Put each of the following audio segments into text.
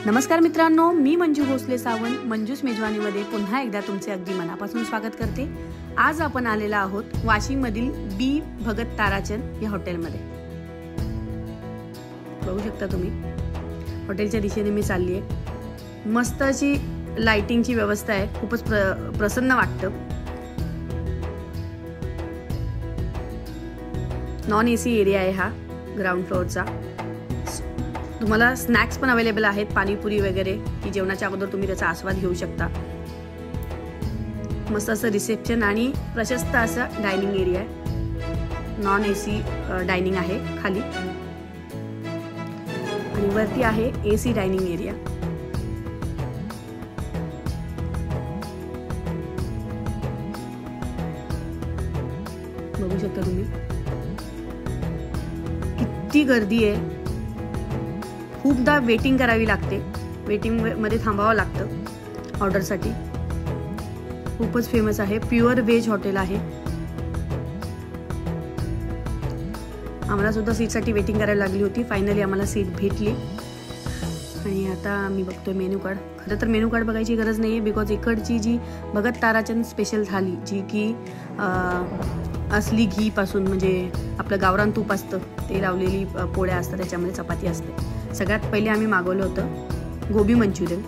नमस्कार मित्रांनो, मी मंजू भोसले सावंत मंजूस मेजवानीमध्ये पुन्हा एकदा तुमचे अगदी मनापासून स्वागत करते। आज आपण आलेलो आहोत वाशीममधील बी भगत ताराचंद या हॉटेलमध्ये। बघू शकता तुम्ही हॉटेलच्या दिशेने मी चालली आहे। मस्त अशी लाइटिंगची व्यवस्था आहे, खूपच प्रसन्न वाटतं। नॉन एसी एरिया आहे हा ग्राउंड फ्लोअरचा। तुम्हाला स्नॅक्स पण अवेलेबल आहेत, पाणीपुरी वगैरे, की जेवणाच्या अगोदर तुम्ही त्याचा आस्वाद घेऊ शकता। मस्त असं रिसेप्शन आणि प्रशस्त असा डायनिंग एरिया आहे। नॉन एसी डायनिंग आहे खाली आणि वरती आहे एसी डायनिंग एरिया। बघू शकता तुम्ही किती गर्दी आहे। खूपदा वेटिंग करावी लागते, वेटिंग मध्ये थांबावं लागतं ऑर्डरसाठी। खूपच फेमस आहे, प्युअर व्हेज हॉटेल आहे। आम्हाला सुद्धा सीटसाठी वेटिंग करायला लागली होती, फायनली आम्हाला सीट भेटली। आणि आता मी बघतोय मेनू कार्ड। खरं तर मेनू कार्ड बघायची गरज नाही आहे, बिकॉज इकडची जी भगत ताराचंद स्पेशल थाली, जी की असली घी पासून, म्हणजे आपलं गावरान तूप असतं ते लावलेली पोळ्या असतात, त्याच्यामध्ये चपाती असते। सगळ्यात पहिले आम्ही मागवलं होतं गोबी मंचुरियन।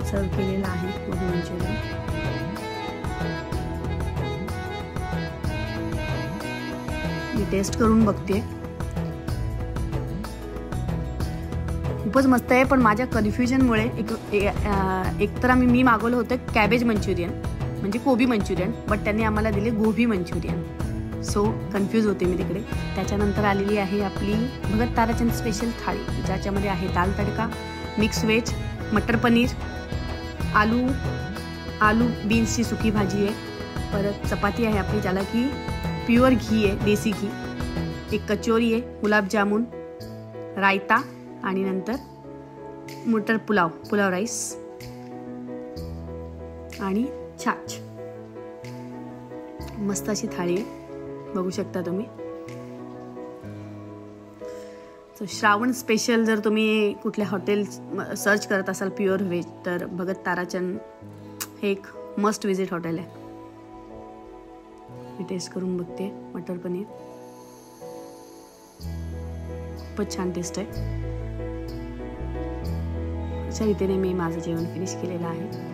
सर्व केलेलं आहे गोबी मंचुरियन। मी टेस्ट करून बघते, खूपच मस्त आहे। पण माझ्या कन्फ्युजनमुळे एक तर मी मागवलं होतं कॅबेज मंचुरियन, म्हणजे कोबी मंचुरियन, बट त्यांनी आम्हाला दिले गोबी मंचुरियन। सो कन्फ्यूज होते मी तिकडे। त्याच्यानंतर आलेली आहे आपली भगत ताराचंद स्पेशल थाळी, ज्याच्यामध्ये आहे दाल तडका, मिक्स व्हेज, मटर पनीर, आलू बीन्सची सुकी भाजी आहे। परत चपाती आहे आपली, ज्याला की प्युअर घी आहे, देसी घी। एक कचोरी आहे, गुलाबजामुन, रायता आणि नंतर मटर पुलाव राईस आणि छाछ। मस्त अशी थाळी आहे, बघू शकता तुम्ही। श्रावण स्पेशल जर तुम्ही कुठल्या हॉटेल सर्च करत असाल प्युअर व्हेज, तर भगत ताराचंद हे एक मस्ट विजिट हॉटेल आहे। मी टेस्ट करून बघते मटर पनीर, खूपच छान टेस्ट आहे। अशा रीतीने मी माझं जेवण फिनिश केलेलं आहे।